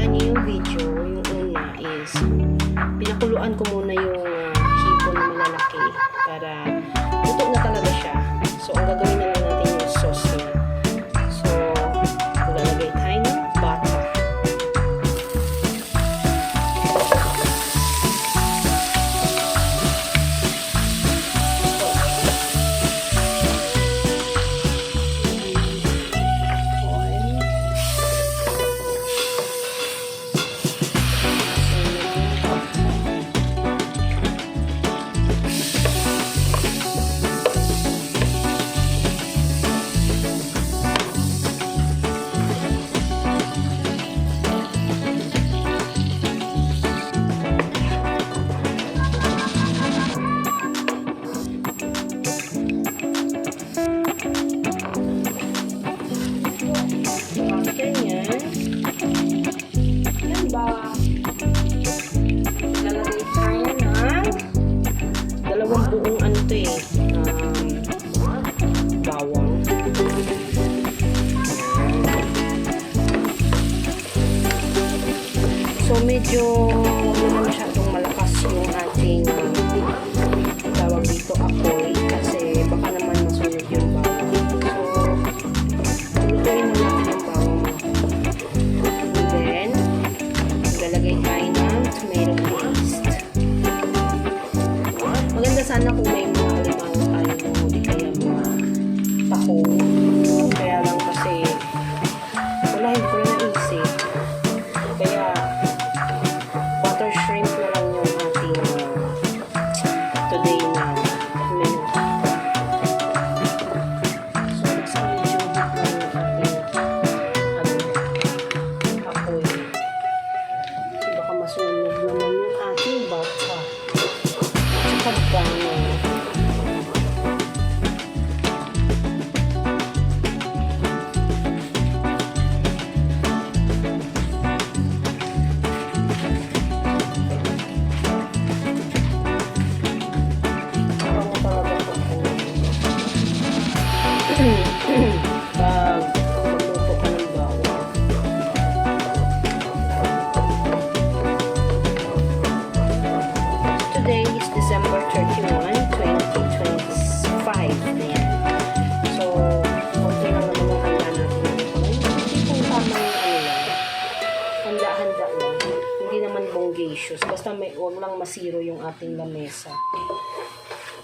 new video, yung una is pinakuluan ko muna yung hipon na malalaki para luto na talaga siya. So, ang gagawin na lang natin yung sauce niya. So, maglalagay tayo ng bata. Lalagay tayo ng dalawang buong bawang. So medyo naman masyadong malakas yung ating tawag dito apoy kasi baka naman masunog yung bawang. So lutuin na natin yung bawang. Then lalagay tayo ng tomato paste. Maganda sana kung may mga alimango tayo o di kaya mga tahong. Kaya lang kasi wala, hindi ko na naisip. Kaya butter shrimp na lang yung ating today na menu. So nasa medyo higit lang yung ating apoy. Baka masunog naman yung ating bata. At gano. Pag magluto ka ng bawang. Today is December 31, 2025. Ayan. So, okay lang naman yung handa natin. Hindi kung tama yung handa-handa lang. Hindi naman bongacious. Basta huwag lang masiro yung ating lamesa.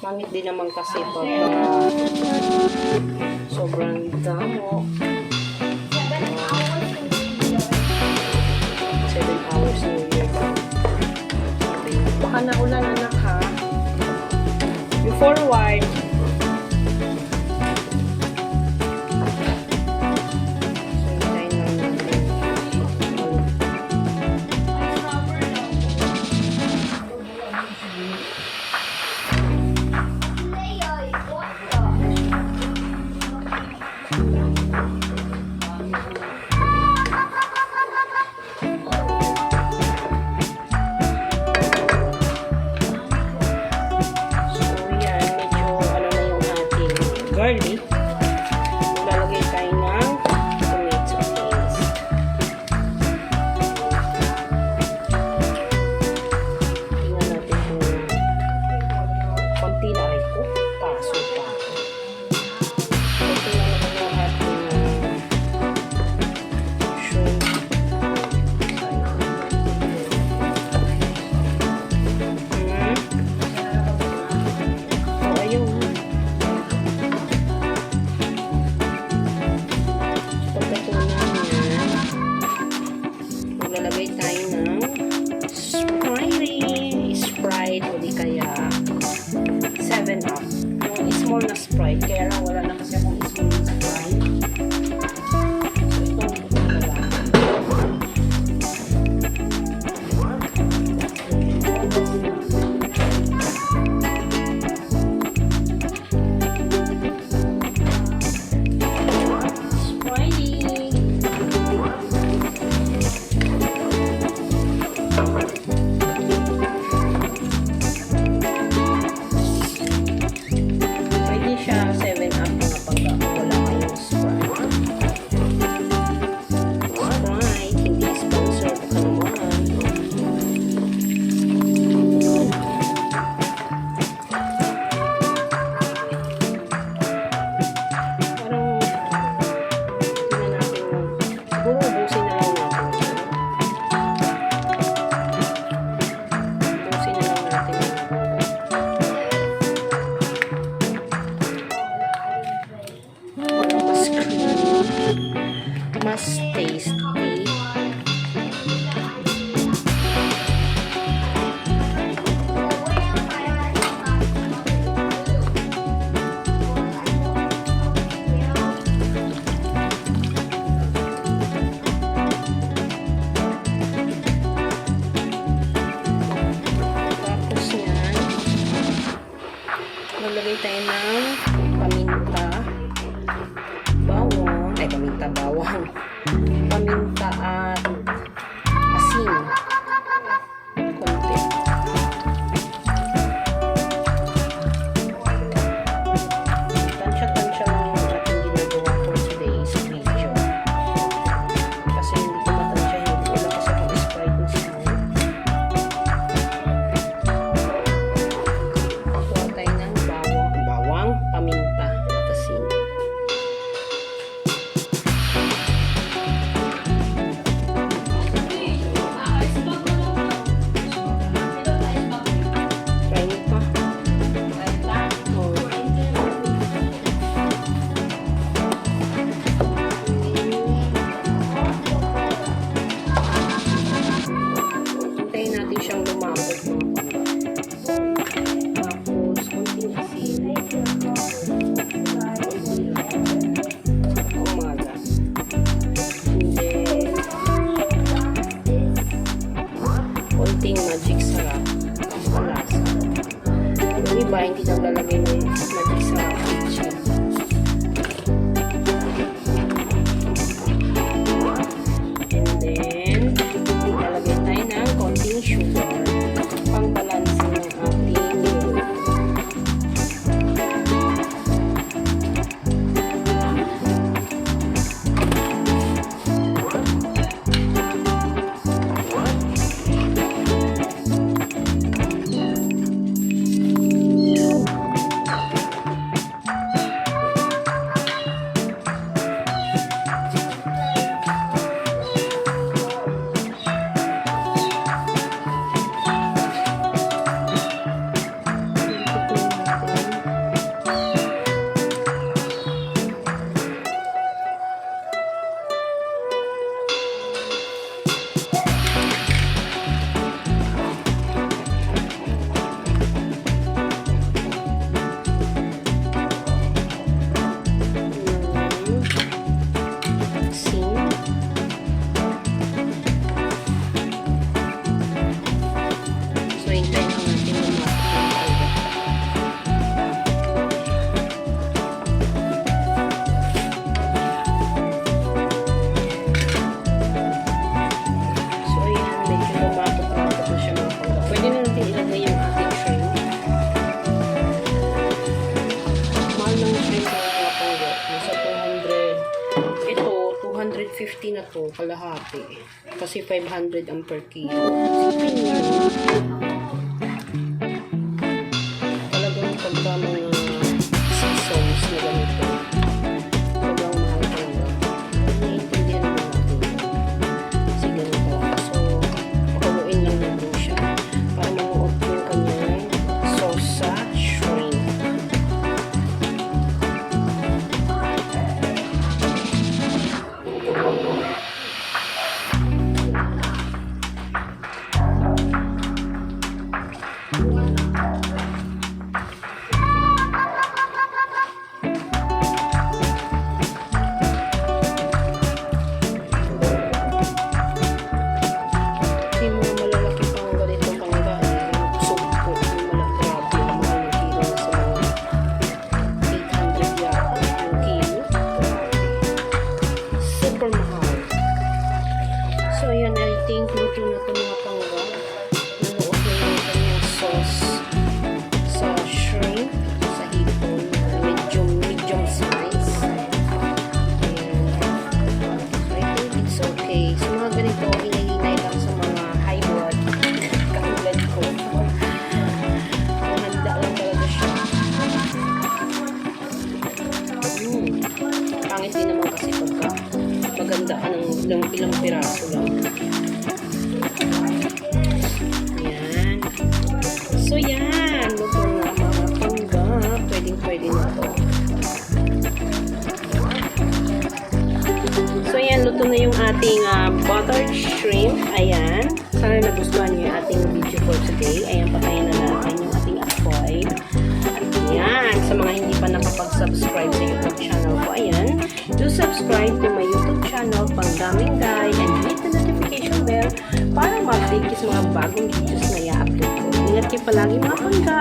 Mangit din naman kasi pag sobrang damo. 7 hours na yun. Baka naulan anak ha. You forward. Garlic, maglalagay tayo ng tomato paste. Tingnan natin kung konti na rin ko. Paso pa. Tingnan natin yung ating shrimp. Ayun. Maglalagay tayo ng Sprite o di kaya 7-Up. Yung small na Sprite. Kaya lang wala na kasi akong small na Sprite. So ito na lang. Pwede siya 7 ating magic sarap. Malasa. Yung iba, hindi naglalagay ng magic sarap. And then, ilalagay tayo ng konting sugar. Pang balance ng ating niluluto. $150 na to, kalahati. Kasi 500 ang per kilo. Talagang pagka mga seasons na ganito, sobrang mahal talaga. Naiintindihan naman natin. Kasi ganito. So, pakuloyin lang natin siya para mamuot yung kanyang sauce sa shrimp. So, ayan, I think luto na ito mga pangga. Nanuot na yung kanyang sauce sa shrimp, sa hipon, medium size. Ayan. So, I think it's okay. So, mga ganito, hinahinay lang sa mga high blood. Katulad ko. Handa lang talaga siya. Pangit din naman kasi pagka maganda ka ng ilang piraso lang. Yan. So, yan. Luto na mga pangga. Pwede na to. So, yan. Luto na yung ating buttered shrimp. Ayan. Sana nagustuhan nyo yung ating video for today. Ayan, patayin na natin yung ating apoy. Ayan. Sa mga hindi pa nakapag-subscribe sa YouTube channel ko, ayan. Do subscribe to my YouTube channel, Panggaming Guy, and hit the notification bell para ma-update kayo sa mga bagong videos na i-upload ko. Ingat kayo palagi mga pangga.